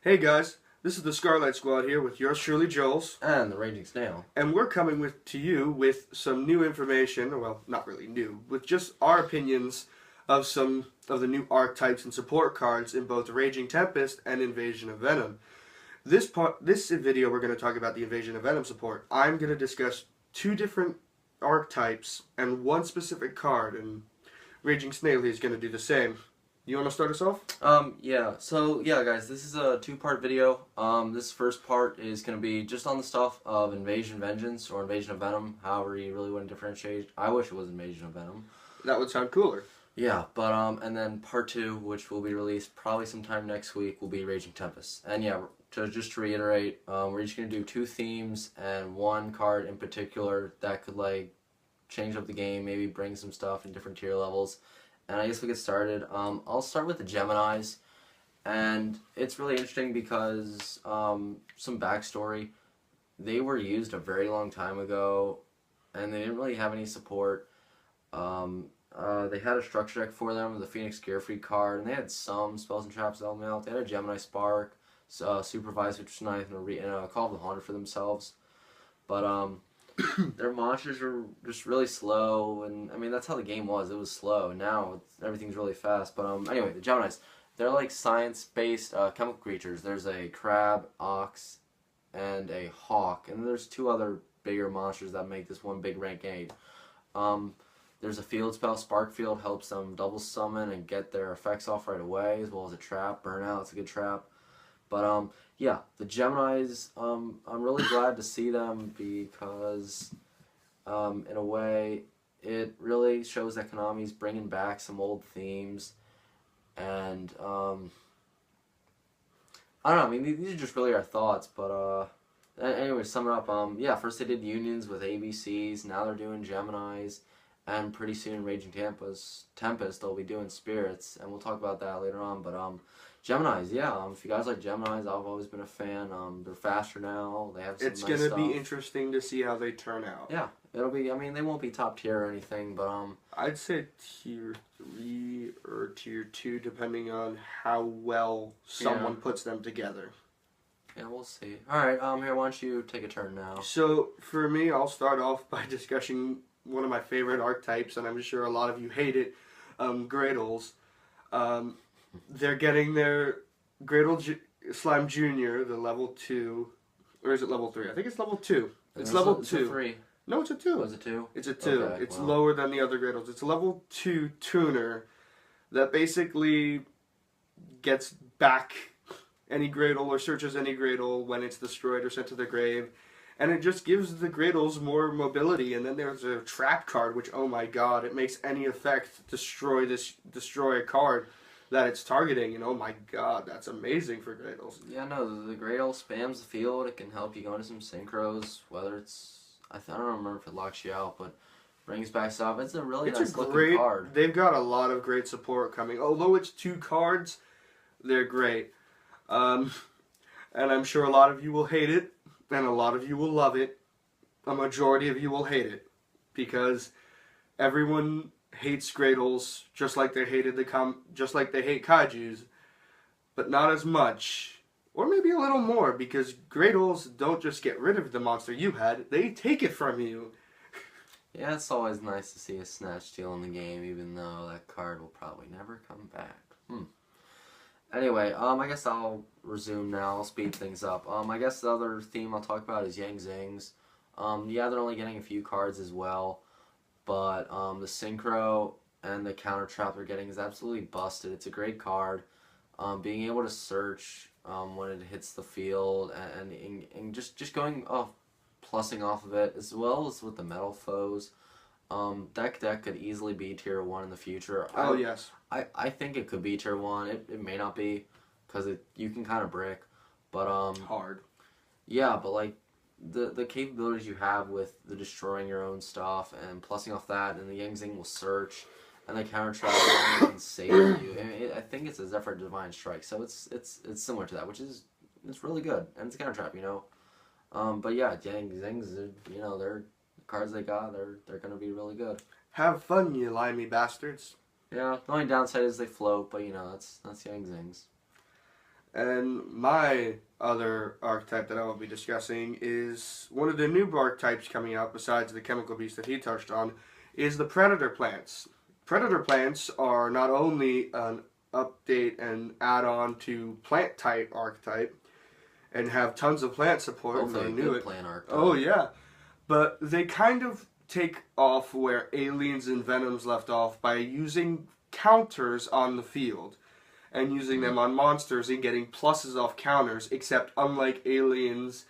Hey guys, this is the Scarlight Squad here with yours truly, Joel's, And the Raging Snail. and we're coming to you with some new information, or well, not really new, with just our opinions of some of the new archetypes and support cards in both Raging Tempest and Invasion of Venom. This video, we're going to talk about the Invasion of Venom support. I'm going to discuss two different archetypes and one specific card, and Raging Snail is going to do the same. You want to start us off? Yeah, guys, this is a two-part video. This first part is going to be just on the stuff of Invasion Vengeance or Invasion of Venom, however you really want to differentiate. I wish it was Invasion of Venom. That would sound cooler. Yeah, but, and then part two, which will be released probably sometime next week, will be Raging Tempest. And yeah, just to reiterate, we're each going to do two themes and one card in particular that could, like, change up the game, maybe bring some stuff in different tier levels. And I guess we get started. I'll start with the Geminis, and it's really interesting because some backstory. They were used a very long time ago, and they didn't really have any support. They had a structure deck for them, the Phoenix Gearfree card, and they had some spells and traps element out. They had a Gemini Spark, Supervise, which was nice, and a Call of the Haunted for themselves. But their monsters were just really slow, and I mean that's how the game was. It was slow. Now everything's really fast. But anyway, the Geminis, they're like science-based chemical creatures. There's a crab, ox, and a hawk, and there's two other bigger monsters that make this one big rank 8. There's a field spell. Spark Field helps them double summon and get their effects off right away, as well as a trap. Burnout, it's a good trap. But yeah, the Geminis, I'm really glad to see them because, in a way, it really shows that Konami's bringing back some old themes, and I don't know. I mean, these are just really our thoughts. But anyway, to sum it up, yeah, first they did unions with ABCs. Now they're doing Geminis, and pretty soon Raging Tempest, they'll be doing Spirits, and we'll talk about that later on. But Geminis, yeah. If you guys like Geminis, I've always been a fan. They're faster now. They have some It's nice gonna stuff. be interesting to see how they turn out. Yeah, it'll be. I mean, they won't be top tier or anything, but I'd say tier 3 or tier 2, depending on how well someone puts them together. yeah, we'll see. All right, here, why don't you take a turn now? So for me, I'll start off by discussing one of my favorite archetypes, and I'm sure a lot of you hate it, Gradles. They're getting their Gradle Slime Jr., the level 2, or is it level 3? I think it's level 2. It's level 2. It's a 3. No, it's a 2. Oh, is it 2? It's a 2. Okay, it's well. lower than the other Gradles. It's a level 2 tuner that basically gets back any Gradle or searches any Gradle when it's destroyed or sent to the grave. And it just gives the Gradles more mobility. And then there's a trap card, which, oh my god, it makes any effect destroy a card that it's targeting, and oh my god, that's amazing for Gradles. Yeah, no, the Gradle spams the field. It can help you go into some synchros, whether it's, I don't remember if it locks you out, but brings back stuff. It's a really nice looking card. They've got a lot of great support coming. Although it's 2 cards, they're great. And I'm sure a lot of you will hate it, and a lot of you will love it. A majority of you will hate it, because everyone hates Gradles just like they hate Kaijus, but not as much, or maybe a little more, because Gradles don't just get rid of the monster you had, they take it from you. Yeah, it's always nice to see a Snatch Steal in the game, even though that card will probably never come back. Anyway, I guess I'll resume now. I'll speed things up. I guess the other theme I'll talk about is Yang Zings. Yeah, they're only getting a few cards as well. But the Synchro and the Counter Trap they're getting is absolutely busted. It's a great card. Being able to search when it hits the field and just going plussing off of it, as well as with the Metal Foes. Deck could easily be tier 1 in the future. Yes. I think it could be tier 1. It may not be, because you can kind of brick. But hard. Yeah, but like the capabilities you have with the destroying your own stuff and plussing off that, and the Yang Zing will search, and the Counter Trap can save you. I think it's a Zephyr Divine Strike, so it's similar to that, which is it's really good, and it's a Counter Trap, you know. But yeah, Yang Zings, you know, they're the cards they got. They're gonna be really good. Have fun, you limey bastards. Yeah, the only downside is they float, but you know that's Yang Zings. And my other archetype that I will be discussing is one of the new archetypes coming out besides the chemical beast that he touched on, is the predator plants. Predator plants are not only an update and add-on to plant type archetype and have tons of plant support. Hopefully, and a knew good it. plant archetype. Oh yeah, but they kind of take off where aliens and venoms left off by using counters on the field and using them on monsters and getting pluses off counters, except unlike aliens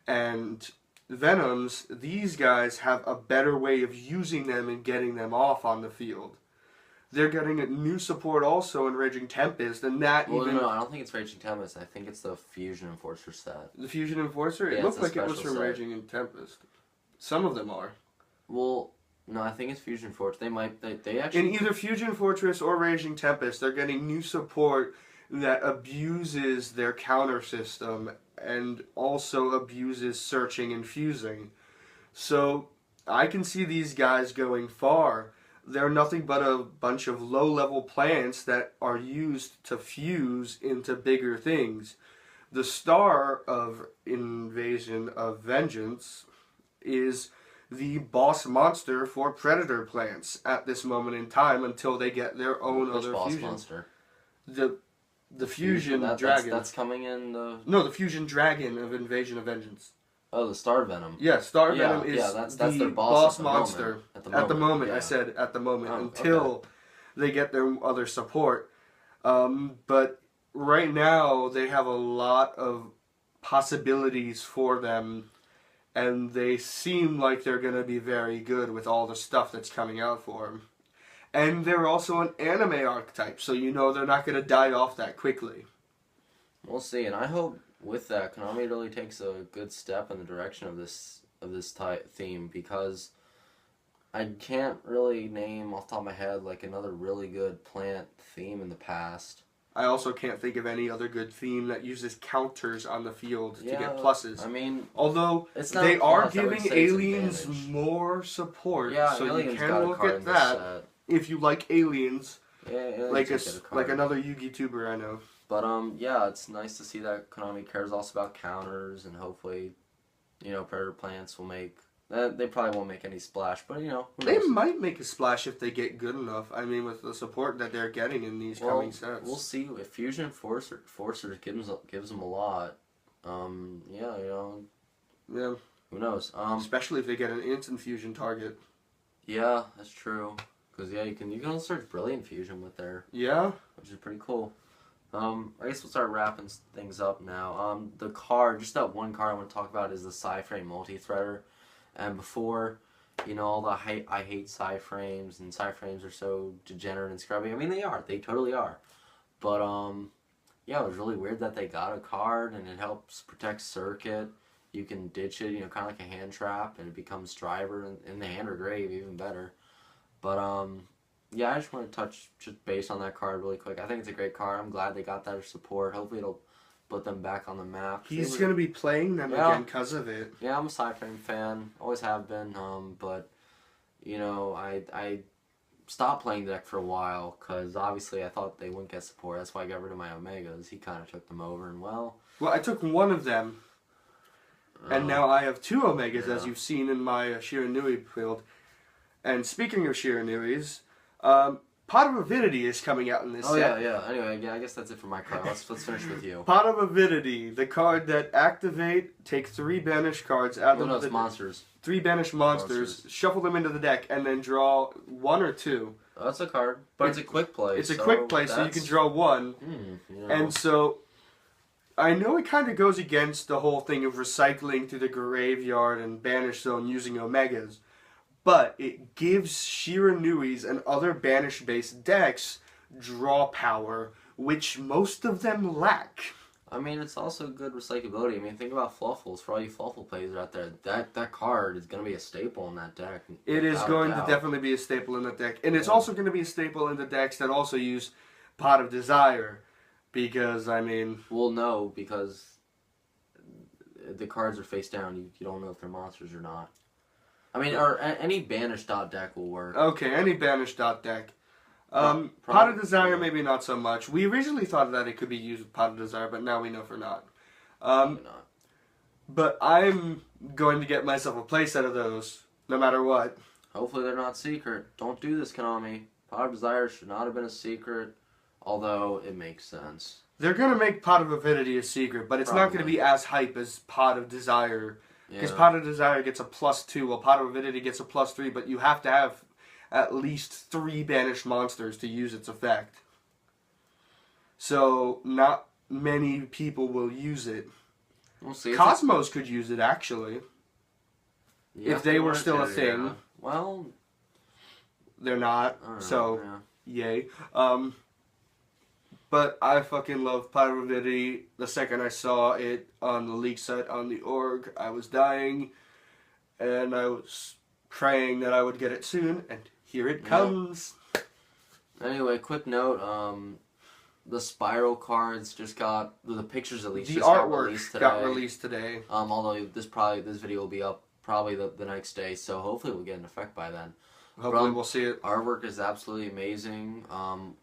and venoms, these guys have a better way of using them and getting them off on the field. They're getting a new support also in Raging Tempest, and that Well, even... no, I don't think it's Raging Tempest. I think it's the Fusion Enforcer set. The Fusion Enforcer? Yeah, It looked it's a like it was special from set. Raging and Tempest. Some of them are. Well, no, I think it's Fusion Fortress. They actually... In either Fusion Fortress or Raging Tempest, they're getting new support that abuses their counter system and also abuses searching and fusing. So I can see these guys going far. They're nothing but a bunch of low-level plants that are used to fuse into bigger things. The star of Invasion of Vengeance is the boss monster for predator plants at this moment in time until they get their own Which other boss fusion. monster? The fusion That- dragon. That's coming in the... No, the fusion dragon of Invasion of Vengeance. Oh, the Star Venom. Yeah, Star Yeah, Venom is yeah, that's the their boss boss at the monster. moment. At the moment, yeah. I said at the moment, Oh, until they get their other support. But right now, they have a lot of possibilities for them, and they seem like they're going to be very good with all the stuff that's coming out for them. And they're also an anime archetype, so you know they're not going to die off that quickly. We'll see, and I hope with that, Konami really takes a good step in the direction of this type theme, because I can't really name off the top of my head like another really good plant theme in the past. I also can't think of any other good theme that uses counters on the field to Yeah, get pluses. I mean, Although it's not they a are plus, I would giving say it's aliens advantage. more support, Yeah, so you Aliens can got a look card at in this that set. if you like aliens, Yeah, Aliens like did get a card. like another Yugi tuber I know. But yeah, it's nice to see that Konami cares also about counters, and hopefully, Predator plants will make. They probably won't make any splash, but who They knows? might make a splash if they get good enough. I mean, with the support that they're getting in these coming sets. We'll see if Fusion Enforcer gives them a lot. Yeah, Yeah, who knows? especially if they get an instant fusion target. Yeah, that's true. Because you can also search Brilliant Fusion with there, Yeah. which is pretty cool. I guess we'll start wrapping things up now. The card, just that one card I want to talk about is the Sci-Frame Multi-Threader. And before, all the I hate Sci-Frames, and Sci-Frames are so degenerate and scrubby. I mean, they are. They totally are. But, yeah, it was really weird that they got a card, and it helps protect Circuit. You can ditch it, kind of like a hand trap, and it becomes Driver in the hand or grave, even better. But, yeah, I just want to touch just based on that card really quick. I think it's a great card. I'm glad they got that support. Hopefully it'll put them back on the map. He's going to be playing them again because of it. Yeah, I'm a Sci-Frame fan. Always have been. But, I stopped playing the deck for a while because obviously I thought they wouldn't get support. That's why I got rid of my Omegas. He kind of took them over, and well, I took one of them, and now I have two Omegas, as you've seen in my Shiranui build. And speaking of Shiranuis, Pot of Avidity is coming out in this set. yeah. Anyway, yeah, I guess that's it for my card. Let's finish with you. Pot of Avidity, the card that take 3 banished cards out of No, it's the monsters. 3 banished monsters, shuffle them into the deck, and then draw 1 or 2. Oh, that's a card, but it's a quick play. It's a quick play, so you can draw 1. And so, I know it kind of goes against the whole thing of recycling through the graveyard and banish zone using Omegas, but it gives Shiranuis and other banish-based decks draw power, which most of them lack. I mean, it's also good recyclability. I mean, think about Fluffles. For all you Fluffle players out there, that card is going to be a staple in that deck. It is going to definitely be a staple in the deck. And it's also going to be a staple in the decks that also use Pot of Desire. Because, I mean... Well, no, because the cards are face down. You don't know if they're monsters or not. I mean, or any banished dot deck will work. Okay, any banished dot deck. Pot of Desire, maybe not so much. We originally thought that it could be used with Pot of Desire, but now we know for not. Probably not. But I'm going to get myself a playset of those, no matter what. Hopefully they're not secret. Don't do this, Konami. Pot of Desire should not have been a secret, although it makes sense. They're going to make Pot of Avidity a secret, but it's not going to be as hype as Pot of Desire. Because Pot of Desire gets a +2, while Pot of Avidity gets a +3, but you have to have at least 3 banished monsters to use its effect. So, not many people will use it. We'll see. Cosmos could use it, actually. Yeah, if they were still a thing. Yeah. Well, they're not, so yay. But I fucking love Pot of Avidity. The second I saw it on the leak site on the org, I was dying, and I was praying that I would get it soon, and here it comes. Anyway, quick note, the Spiral cards just got, the pictures at least, the just artwork got released today. Although this video will be up probably the next day, so hopefully we'll get an effect by then. Hopefully we'll see it. Artwork is absolutely amazing.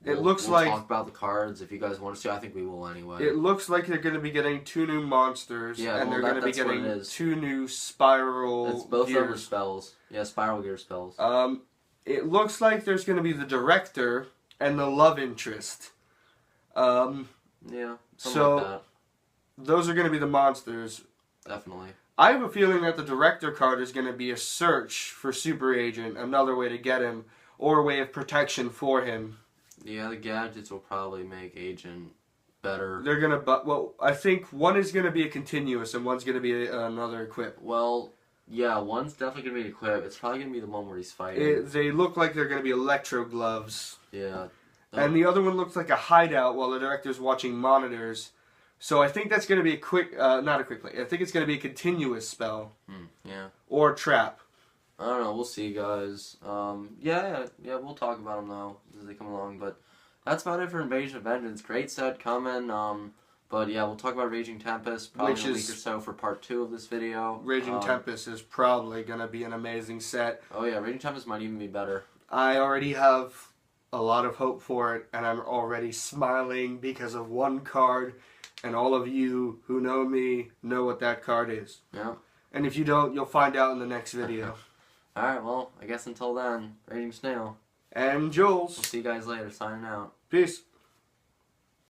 We'll talk about the cards if you guys want to see. I think we will anyway. It looks like they're going to be getting 2 new monsters, and they're going to be getting 2 new Spiral It's both gears. over spells. Yeah, Spiral Gear spells. It looks like there's going to be the Director and the Love Interest. Yeah, so like that. Those are going to be the monsters. Definitely. I have a feeling that the Director card is going to be a search for Super Agent, another way to get him, or a way of protection for him. Yeah, the gadgets will probably make Agent better. They're going to, I think one is going to be a continuous and one's going to be another equip. Well, yeah, one's definitely going to be equip. It's probably going to be the one where he's fighting. They look like they're going to be Electro Gloves. Yeah. And the other one looks like a hideout while the Director's watching monitors. So I think that's going to be a quick, not a quick play. I think it's going to be a continuous spell. Yeah. Or trap. I don't know. We'll see, guys. Yeah. We'll talk about them though as they come along. But that's about it for Invasion of Vengeance. Great set coming. But yeah, we'll talk about Raging Tempest probably in a week or so for part 2 of this video. Raging Tempest is probably going to be an amazing set. Oh yeah, Raging Tempest might even be better. I already have a lot of hope for it, and I'm already smiling because of one card. And all of you who know me know what that card is. Yeah. And if you don't, you'll find out in the next video. Alright, well, I guess until then, Raging Snail. And Jules. We'll see you guys later. Signing out. Peace.